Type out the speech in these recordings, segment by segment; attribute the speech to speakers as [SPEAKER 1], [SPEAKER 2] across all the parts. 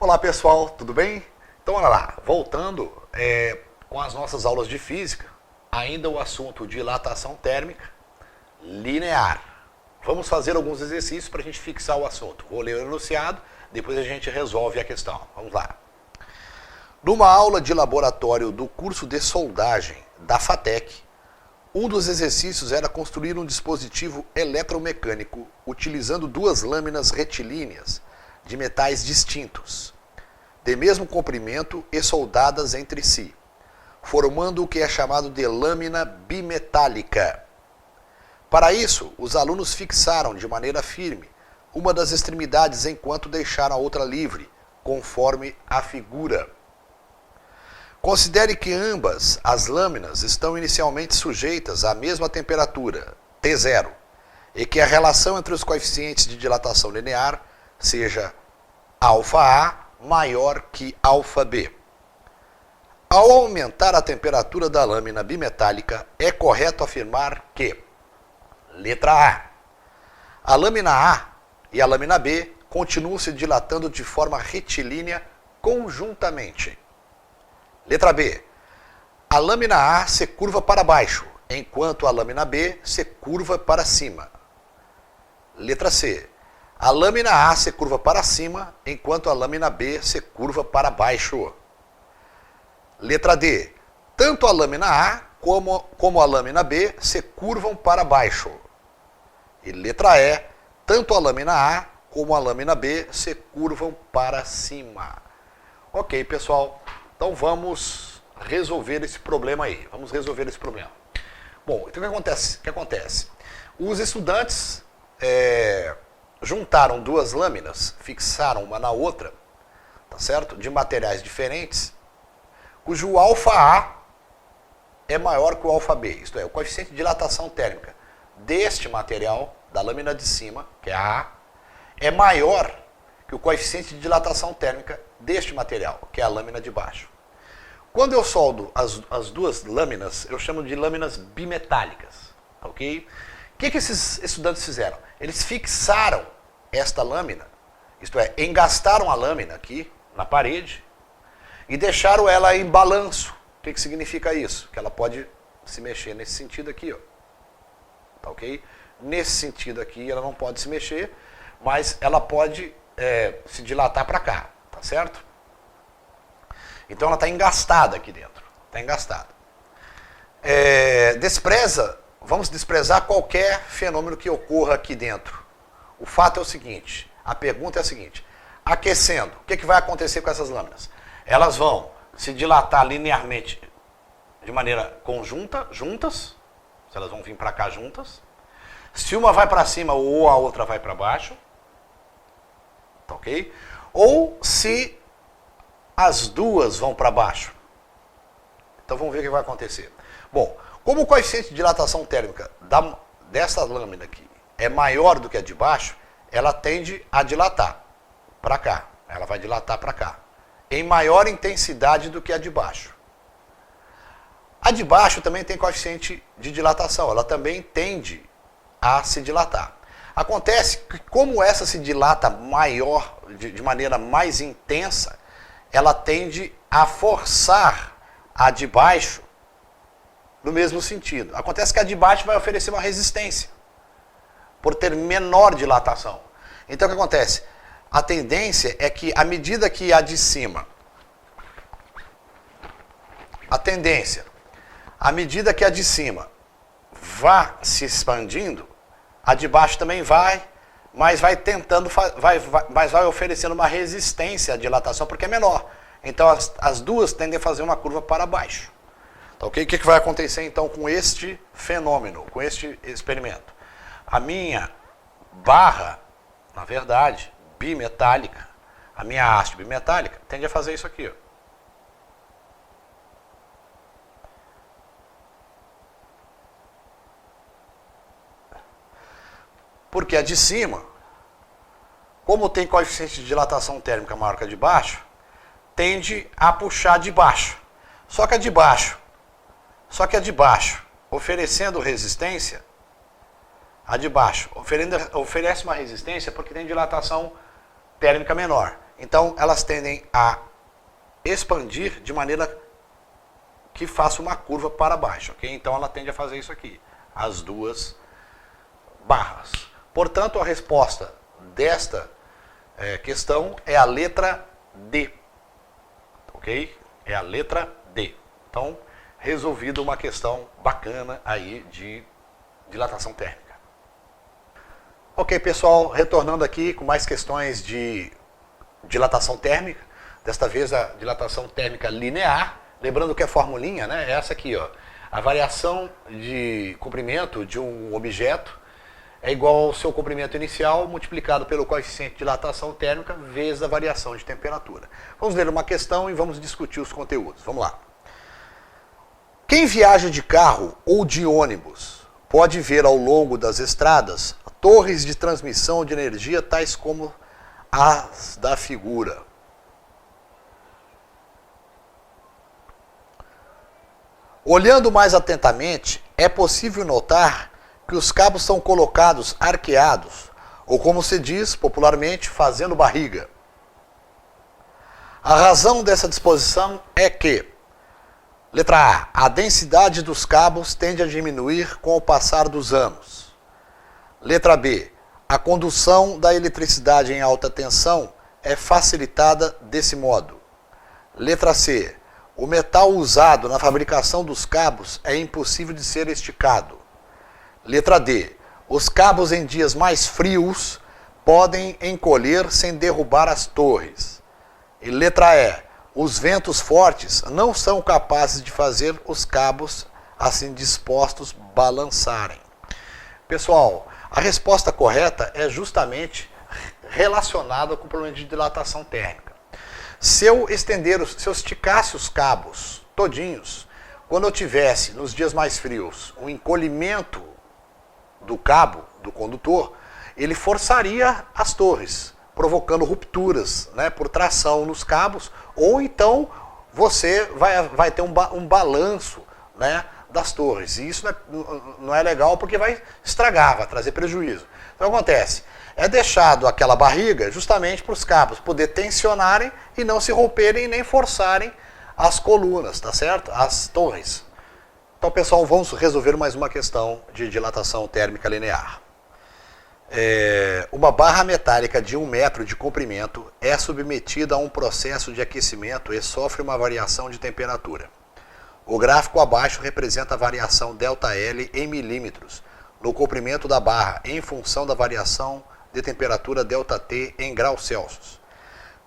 [SPEAKER 1] Olá pessoal, tudo bem? Então olha lá, voltando com as nossas aulas de física, ainda o assunto dilatação térmica linear. Vamos fazer alguns exercícios para a gente fixar o assunto. Vou ler o enunciado, depois a gente resolve a questão. Vamos lá. Numa aula de laboratório do curso de soldagem da FATEC, um dos exercícios era construir um dispositivo eletromecânico utilizando duas lâminas retilíneas de metais distintos, de mesmo comprimento e soldadas entre si, formando o que é chamado de lâmina bimetálica. Para isso, os alunos fixaram de maneira firme uma das extremidades enquanto deixaram a outra livre, conforme a figura. Considere que ambas as lâminas estão inicialmente sujeitas à mesma temperatura, T0, e que a relação entre os coeficientes de dilatação linear seja ∝A maior que ∝B. Ao aumentar a temperatura da lâmina bimetálica, é correto afirmar que: letra A lâmina A e a lâmina B continuam se dilatando de forma retilínea conjuntamente. Letra B. A lâmina A se curva para baixo, enquanto a lâmina B se curva para cima. Letra C. A lâmina A se curva para cima, enquanto a lâmina B se curva para baixo. Letra D. Tanto a lâmina A como a lâmina B se curvam para baixo. E letra E. Tanto a lâmina A como a lâmina B se curvam para cima. Ok, pessoal. Então vamos resolver esse problema aí. Vamos resolver esse problema. Bom, então o que acontece? Os estudantes juntaram duas lâminas, fixaram uma na outra, tá certo? De materiais diferentes, cujo ∝A é maior que o ∝B, isto é, o coeficiente de dilatação térmica deste material, da lâmina de cima, que é a A, é maior que o coeficiente de dilatação térmica deste material, que é a lâmina de baixo. Quando eu soldo as duas lâminas, eu chamo de lâminas bimetálicas, ok? O que esses estudantes fizeram? Eles fixaram esta lâmina, isto é, engastaram a lâmina aqui na parede e deixaram ela em balanço. O que significa isso? Que ela pode se mexer nesse sentido aqui, ó. Tá ok? Nesse sentido aqui ela não pode se mexer, mas ela pode se dilatar para cá, tá certo? Então ela está engastada aqui dentro, está engastada. Vamos desprezar qualquer fenômeno que ocorra aqui dentro. O fato é o seguinte, a pergunta é a seguinte: aquecendo, o que vai acontecer com essas lâminas? Elas vão se dilatar linearmente de maneira conjunta, juntas, se elas vão vir para cá juntas. Se uma vai para cima ou a outra vai para baixo, tá ok? Ou se as duas vão para baixo. Então vamos ver o que vai acontecer. Bom, como o coeficiente de dilatação térmica dessa lâmina aqui é maior do que a de baixo, ela tende a dilatar para cá. Ela vai dilatar para cá, em maior intensidade do que a de baixo. A de baixo também tem coeficiente de dilatação, ela também tende a se dilatar. Acontece que como essa se dilata de maneira mais intensa, ela tende a forçar a de baixo no mesmo sentido. Acontece que a de baixo vai oferecer uma resistência, por ter menor dilatação. Então o que acontece? A tendência é que, à medida que a de cima, vá se expandindo, a de baixo também vai, mas vai oferecendo uma resistência à dilatação porque é menor. Então as duas tendem a fazer uma curva para baixo. Tá, okay? O que vai acontecer então com este fenômeno, com este experimento? A minha barra, na verdade, bimetálica, a minha haste bimetálica, tende a fazer isso aqui, ó. Porque a de cima, como tem coeficiente de dilatação térmica maior que a de baixo, tende a puxar de baixo. Só que a de baixo, oferecendo resistência, a de baixo oferece uma resistência porque tem dilatação térmica menor. Então elas tendem a expandir de maneira que faça uma curva para baixo, ok? Então ela tende a fazer isso aqui, as duas barras. Portanto, a resposta desta questão é a letra D, ok? É a letra D. Então, resolvida uma questão bacana aí de dilatação térmica. Ok, pessoal, retornando aqui com mais questões de dilatação térmica, desta vez a dilatação térmica linear, lembrando que a formulinha, né, é essa aqui, ó, a variação de comprimento de um objeto é igual ao seu comprimento inicial multiplicado pelo coeficiente de dilatação térmica vezes a variação de temperatura. Vamos ler uma questão e vamos discutir os conteúdos. Vamos lá. Quem viaja de carro ou de ônibus pode ver ao longo das estradas torres de transmissão de energia tais como as da figura. Olhando mais atentamente, é possível notar que os cabos são colocados arqueados, ou como se diz popularmente, fazendo barriga. A razão dessa disposição é que, letra A, a densidade dos cabos tende a diminuir com o passar dos anos. Letra B, a condução da eletricidade em alta tensão é facilitada desse modo. Letra C, o metal usado na fabricação dos cabos é impossível de ser esticado. Letra D, os cabos em dias mais frios podem encolher sem derrubar as torres. E letra E, os ventos fortes não são capazes de fazer os cabos assim dispostos balançarem. Pessoal, a resposta correta é justamente relacionada com o problema de dilatação térmica. Se eu esticasse os cabos todinhos, quando eu tivesse, nos dias mais frios, um encolhimento do cabo, do condutor, ele forçaria as torres, provocando rupturas, né, por tração nos cabos, ou então você vai ter um balanço, né, das torres. E isso não é legal porque vai estragar, vai trazer prejuízo. Então acontece, é deixado aquela barriga justamente para os cabos poder tensionarem e não se romperem nem forçarem as colunas, tá certo? As torres. Então, pessoal, vamos resolver mais uma questão de dilatação térmica linear. Uma barra metálica de 1 metro de comprimento é submetida a um processo de aquecimento e sofre uma variação de temperatura. O gráfico abaixo representa a variação ΔL em milímetros no comprimento da barra em função da variação de temperatura ΔT em graus Celsius.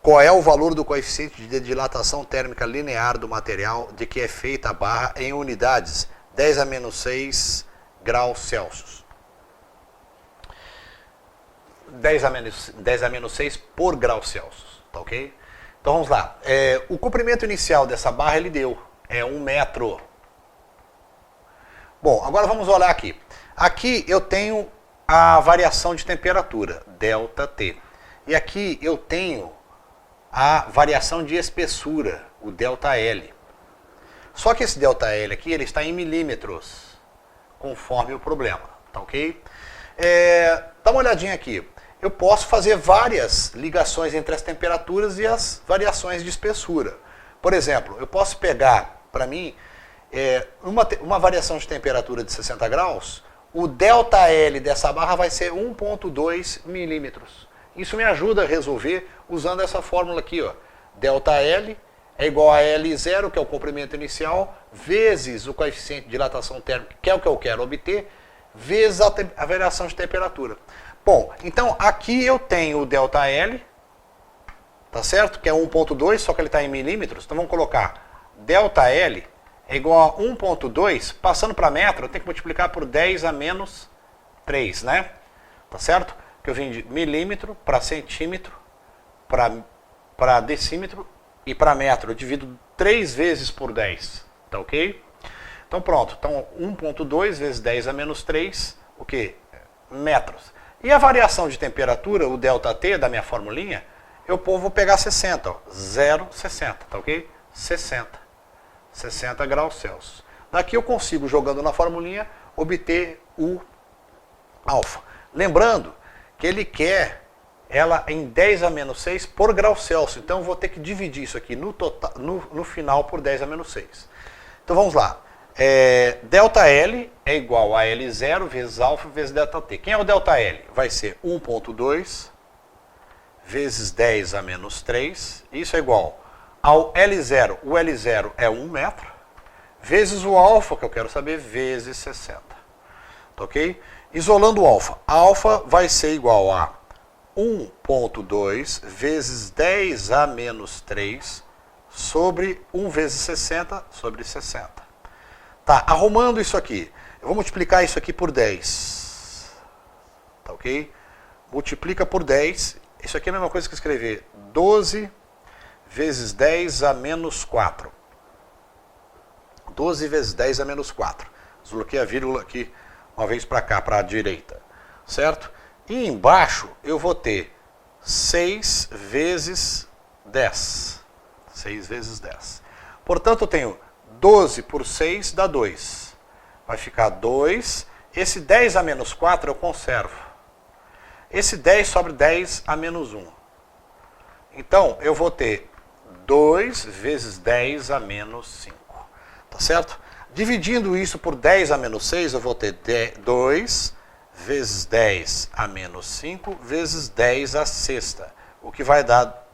[SPEAKER 1] Qual é o valor do coeficiente de dilatação térmica linear do material de que é feita a barra em unidades 10 a menos 6 graus Celsius? 10 a menos 6 por grau Celsius, tá ok? Então vamos lá. O comprimento inicial dessa barra ele deu, é 1 metro. Bom, agora vamos olhar aqui. Aqui eu tenho a variação de temperatura, ΔT. E aqui eu tenho a variação de espessura, o ΔL. Só que esse ΔL aqui, ele está em milímetros, conforme o problema, tá ok? Dá uma olhadinha aqui. Eu posso fazer várias ligações entre as temperaturas e as variações de espessura. Por exemplo, eu posso pegar, para mim, uma variação de temperatura de 60 graus, o ΔL dessa barra vai ser 1,2 milímetros. Isso me ajuda a resolver usando essa fórmula aqui, ó. ΔL é igual a L0, que é o comprimento inicial, vezes o coeficiente de dilatação térmica, que é o que eu quero obter, vezes a variação de temperatura. Bom, então aqui eu tenho o ΔL, tá certo? Que é 1,2, só que ele está em milímetros. Então vamos colocar ΔL é igual a 1,2, passando para metro, eu tenho que multiplicar por 10 a menos 3, né? Tá certo? Que eu vim de milímetro para centímetro, para decímetro e para metro. Eu divido 3 vezes por 10, tá ok? Então pronto, então 1,2 vezes 10 a menos 3, o que? Metros. E a variação de temperatura, o ΔT da minha formulinha, eu vou pegar 60, ó, 0,60, tá ok? 60 graus Celsius. Daqui eu consigo, jogando na formulinha, obter o alfa. Lembrando que ele quer ela em 10 a menos 6 por grau Celsius. Então eu vou ter que dividir isso aqui no final por 10 a menos 6. Então vamos lá. ΔL é igual a L0 vezes alfa vezes ΔT. Quem é o ΔL? Vai ser 1,2 vezes 10 a menos 3. Isso é igual ao L0. O L0 é 1 metro. Vezes o alfa, que eu quero saber, vezes 60. Tá ok? Isolando o alfa. Alfa vai ser igual a 1,2 vezes 10 a menos 3 sobre 1 vezes 60 sobre 60. Tá, arrumando isso aqui. Eu vou multiplicar isso aqui por 10. Tá ok? Multiplica por 10. Isso aqui é a mesma coisa que escrever 12 vezes 10 a menos 4. 12 vezes 10 a menos 4. Desloquei a vírgula aqui uma vez para cá, para a direita. Certo? E embaixo eu vou ter 6 vezes 10. 6 vezes 10. Portanto, eu tenho 12 por 6 dá 2. Vai ficar 2. Esse 10 a menos 4 eu conservo. Esse 10 sobre 10 a menos 1. Então, eu vou ter 2 vezes 10 a menos 5. Tá certo? Dividindo isso por 10 a menos 6, eu vou ter 2 vezes 10 a menos 5 vezes 10 a sexta. O que vai dar?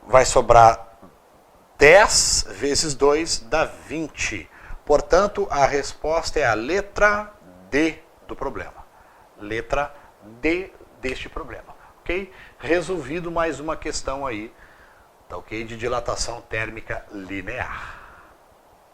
[SPEAKER 1] Vai sobrar 10 vezes 2 dá 20. Portanto, a resposta é a letra D do problema. Letra D deste problema. Ok? Resolvido mais uma questão aí, tá ok? De dilatação térmica linear.